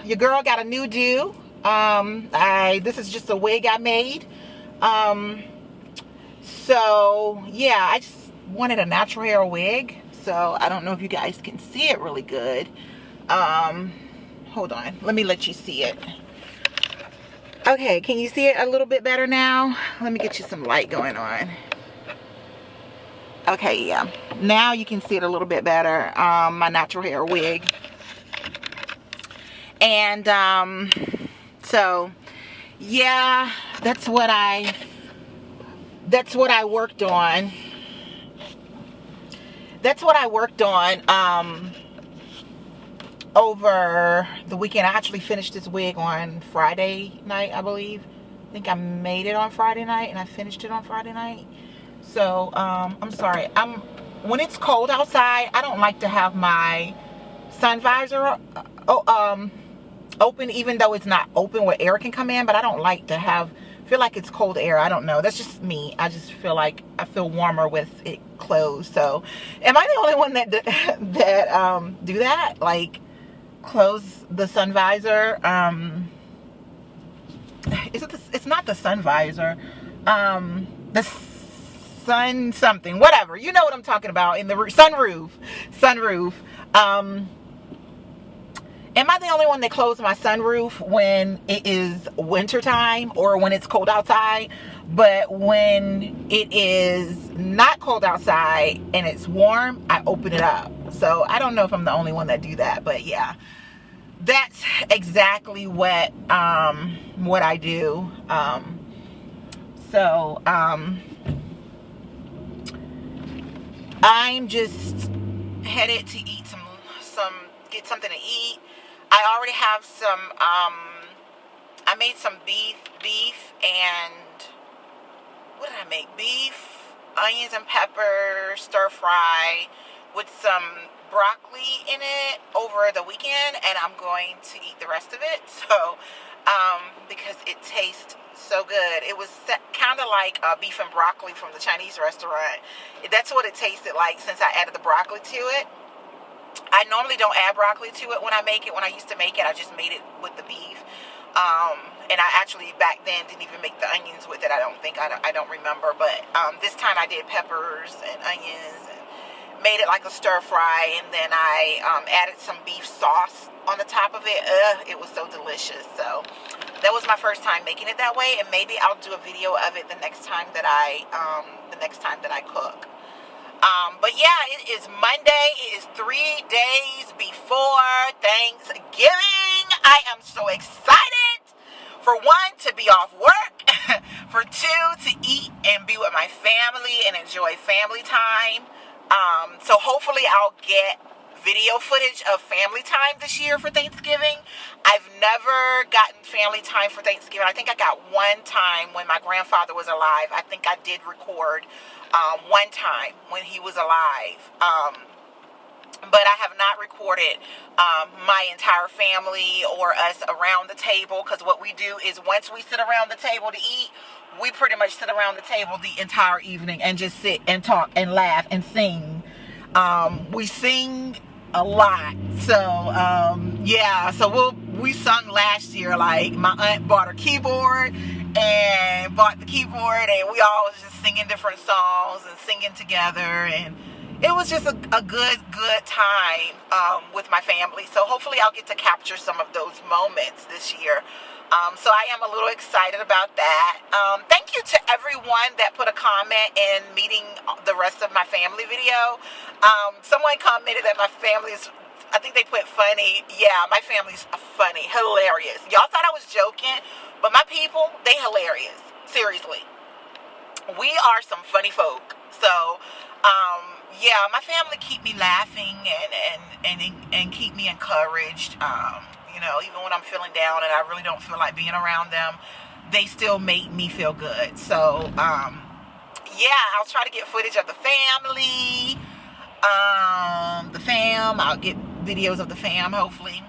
Your girl got a new do. This is just a wig I made. So yeah, I just wanted a natural hair wig. So I don't know if you guys can see it really good. Hold on, let me let you see it. Okay, can you see it a little bit better now? Let me get you some light going on. Okay, yeah, now you can see it a little bit better. My natural hair wig. And so yeah, that's what I worked on. Over the weekend. I actually finished this wig on Friday night, I believe. I think I made it on Friday night and I finished it on Friday night. So I'm sorry. When it's cold outside, I don't like to have my sun visor open, even though it's not open where air can come in. But I don't like to feel like it's cold air. I don't know. That's just me. I just feel like I feel warmer with it closed. So am I the only one that do that? Like, close the sun visor. It's not the sun visor. The sun something, whatever. You know what I'm talking about. In the sunroof. Am I the only one that closes my sunroof when it is wintertime or when it's cold outside? But when it is not cold outside and it's warm, I open it up. So I don't know if I'm the only one that do that, but yeah, that's exactly what I do. I'm just headed to eat get something to eat. I already have some, I made some beef and, what did I make? Beef, onions and peppers, stir fry with some broccoli in it over the weekend, and I'm going to eat the rest of it. So, because it tastes so good. It was kind of like beef and broccoli from the Chinese restaurant. That's what it tasted like since I added the broccoli to it. I normally don't add broccoli to it when I make it. When I used to make it, I just made it with the beef. And I actually back then didn't even make the onions with it. I don't remember. But this time I did peppers and onions and made it like a stir fry. And then I added some beef sauce on the top of it. It was so delicious. So that was my first time making it that way. And maybe I'll do a video of it the next time that I cook. But yeah, it is Monday. It is 3 days before Thanksgiving. I am so excited. For one, to be off work. For two, to eat and be with my family and enjoy family time. So hopefully I'll get video footage of family time this year for Thanksgiving. I've never gotten family time for Thanksgiving. I think I got one time when my grandfather was alive. I think I did record one time when he was alive. But I have not recorded my entire family or us around the table, because what we do is once we sit around the table to eat, we pretty much sit around the table the entire evening and just sit and talk and laugh and sing. We sing a lot. So yeah, so we sung last year. Like, my aunt bought her keyboard and bought the keyboard, and we all was just singing different songs and singing together, and it was just a good time with my family. So hopefully I'll get to capture some of those moments this year. So I am a little excited about that. Thank you to everyone that put a comment in meeting the rest of my family video. Someone commented that my family's, I think they put funny. Yeah, my family's funny, hilarious. Y'all thought I was joking, but my people, they hilarious. Seriously. We are some funny folk. So, yeah, my family keep me laughing and keep me encouraged. You know, even when I'm feeling down and I really don't feel like being around them, they still make me feel good. So, yeah, I'll try to get footage of the family. I'll get videos of the fam, hopefully.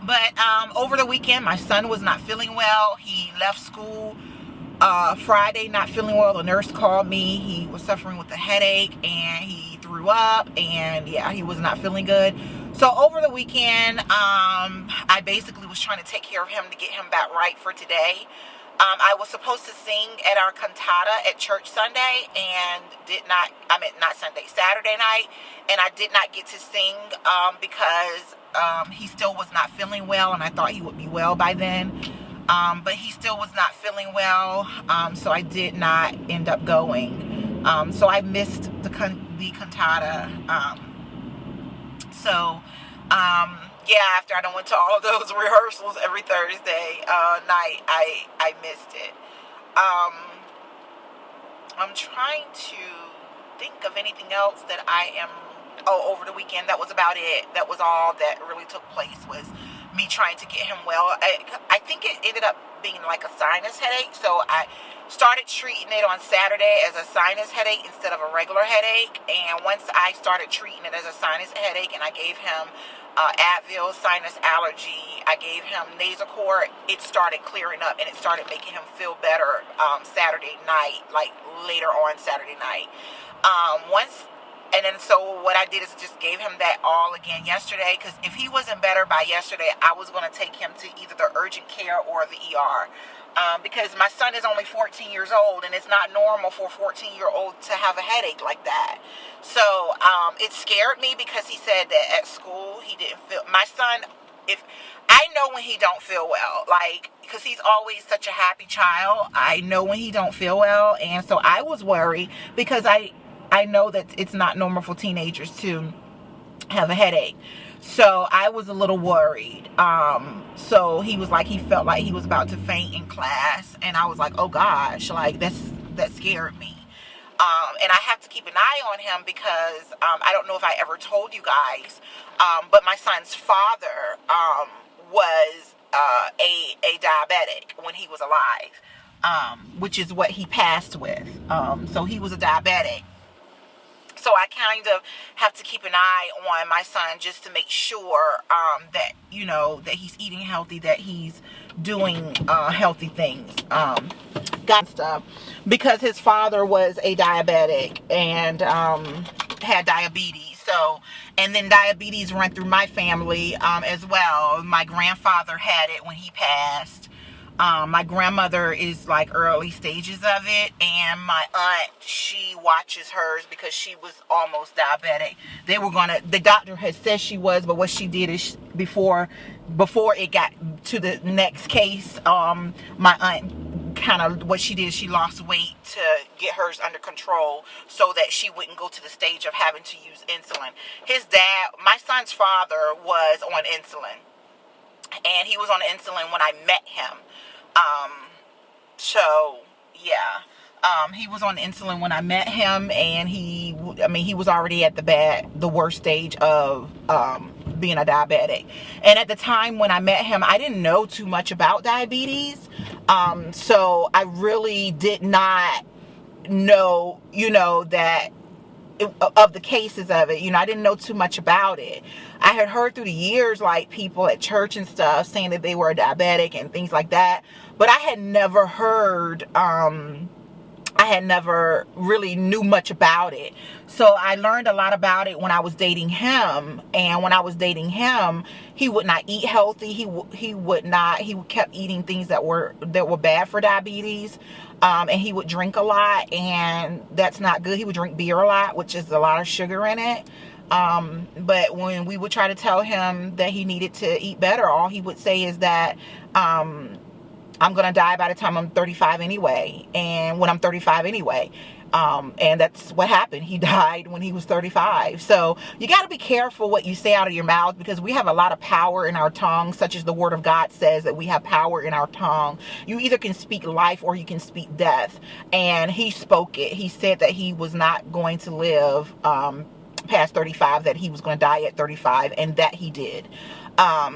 But over the weekend, my son was not feeling well. He left school Friday not feeling well. The nurse called me. He was suffering with a headache and he threw up, and yeah, he was not feeling good. So over the weekend, I basically was trying to take care of him to get him back right for today. I was supposed to sing at our cantata at church Sunday and did not, not Sunday, Saturday night, and I did not get to sing because he still was not feeling well, and I thought he would be well by then. But he still was not feeling well, so I did not end up going. So I missed the cantata. Yeah, after I done went to all of those rehearsals every Thursday night, I missed it. I'm trying to think of anything else that over the weekend. That was about it. That was all that really took place, was me trying to get him well. I think it ended up being like a sinus headache, so I started treating it on Saturday as a sinus headache instead of a regular headache. And once I started treating it as a sinus headache, and I gave him Advil sinus allergy, I gave him Nasacort, it started clearing up and it started making him feel better Saturday night, like later on Saturday night. And then so what I did is just gave him that all again yesterday, because if he wasn't better by yesterday, I was going to take him to either the urgent care or the ER. Because my son is only 14 years old, and it's not normal for a 14-year-old to have a headache like that. So it scared me, because he said that at school he didn't feel, my son, if I know when he don't feel well, like, because he's always such a happy child, I know when he don't feel well. And so I was worried, because I know that it's not normal for teenagers to have a headache. So I was a little worried. So he was like, he felt like he was about to faint in class, and I was like, oh gosh, like that scared me. And I have to keep an eye on him, because I don't know if I ever told you guys, but my son's father was a diabetic when he was alive, which is what he passed with. So he was a diabetic. So I kind of have to keep an eye on my son, just to make sure that, you know, that he's eating healthy, that he's doing healthy things, got stuff, because his father was a diabetic and had diabetes. So, and then diabetes ran through my family as well. My grandfather had it when he passed. My grandmother is like early stages of it, and my aunt, she watches hers because she was almost diabetic. The doctor had said she was, but what she did is before it got to the next case, my aunt what she did, she lost weight to get hers under control so that she wouldn't go to the stage of having to use insulin. His dad, my son's father, was on insulin, and he was on insulin when I met him. So yeah, he was on insulin when I met him, and he was already at the worst stage of being a diabetic. And at the time when I met him, I didn't know too much about diabetes, so I really did not know, you know, that of the cases of it. You know, I didn't know too much about it. I had heard through the years, like, people at church and stuff saying that they were a diabetic and things like that, but I had never heard, I had never really knew much about it. So I learned a lot about it when I was dating him. And when I was dating him, he would not eat healthy. He kept eating things that were bad for diabetes. And he would drink a lot, and that's not good. He would drink beer a lot, which is a lot of sugar in it. But when we would try to tell him that he needed to eat better, all he would say is that, I'm going to die by the time I'm 35 anyway. And when I'm 35 anyway. And that's what happened. He died when he was 35. So you got to be careful what you say out of your mouth, because we have a lot of power in our tongue, such as the word of God says that we have power in our tongue. You either can speak life or you can speak death. And he spoke it. He said that he was not going to live past 35, that he was going to die at 35, and that he did.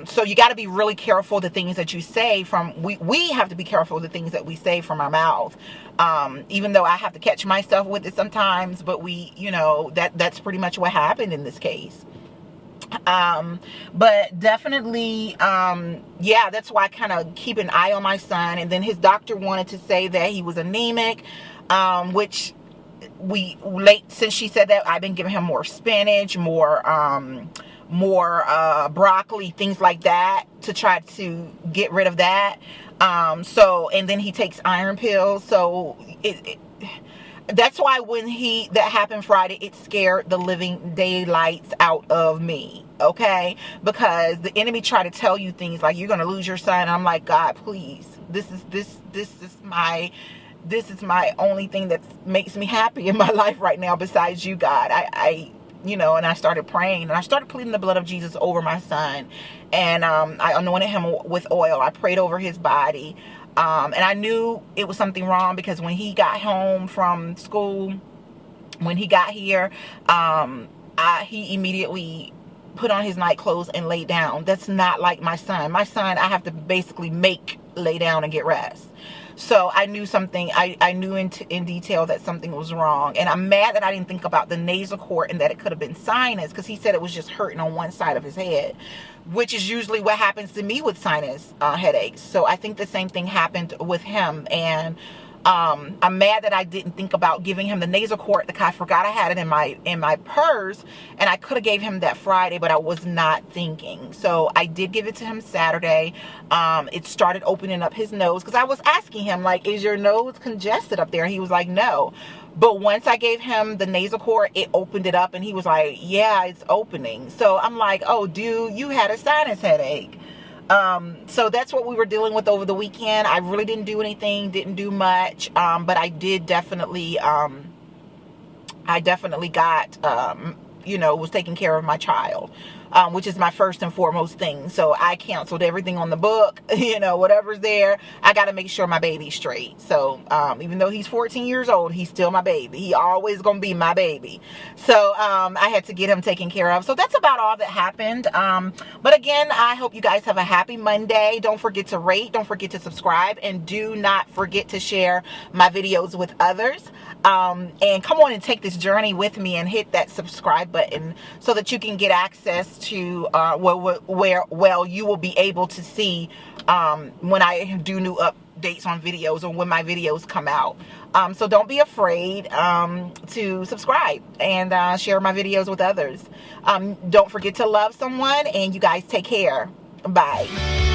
So you got to be really careful the things that you say we have to be careful the things that we say from our mouth. Even though I have to catch myself with it sometimes, but that's pretty much what happened in this case. But definitely, yeah, that's why I kind of keep an eye on my son. And then his doctor wanted to say that he was anemic, which since she said that, I've been giving him more spinach, more more broccoli, things like that, to try to get rid of that. So, and then he takes iron pills. So that's why when that happened Friday, it scared the living daylights out of me. Okay, because the enemy tried to tell you things like you're gonna lose your son. And I'm like, God, please, this is my only thing that makes me happy in my life right now besides you, God. I and I started praying, and I started pleading the blood of Jesus over my son, and I anointed him with oil. I prayed over his body, and I knew it was something wrong, because when he got home from school, when he got here, he immediately put on his night clothes and lay down. That's not like my son. My son, I have to basically make lay down and get rest. So I knew something. I knew in detail that something was wrong. And I'm mad that I didn't think about the nasal cord and that it could have been sinus, because he said it was just hurting on one side of his head, which is usually what happens to me with sinus headaches. So I think the same thing happened with him. And I'm mad that I didn't think about giving him the nasal cord, because I forgot I had it in my purse, and I could have gave him that Friday, but I was not thinking. So I did give it to him Saturday. It started opening up his nose, because I was asking him, like, is your nose congested up there? He was like, no. But once I gave him the nasal cord, it opened it up, and he was like, yeah, it's opening. So I'm like, oh, dude, you had a sinus headache. So that's what we were dealing with over the weekend. I really didn't do anything, didn't do much, but I did definitely, got, was taking care of my child, which is my first and foremost thing. So I canceled everything on the book, whatever's there. I got to make sure my baby's straight. So, even though he's 14 years old, he's still my baby. He always going to be my baby. So, I had to get him taken care of. So that's about all that happened. But again, I hope you guys have a happy Monday. Don't forget to rate, don't forget to subscribe, and do not forget to share my videos with others. And come on and take this journey with me, and hit that subscribe button so that you can get access to where you will be able to see when I do new updates on videos, or when my videos come out. So don't be afraid to subscribe and share my videos with others. Don't forget to love someone, and you guys take care. Bye.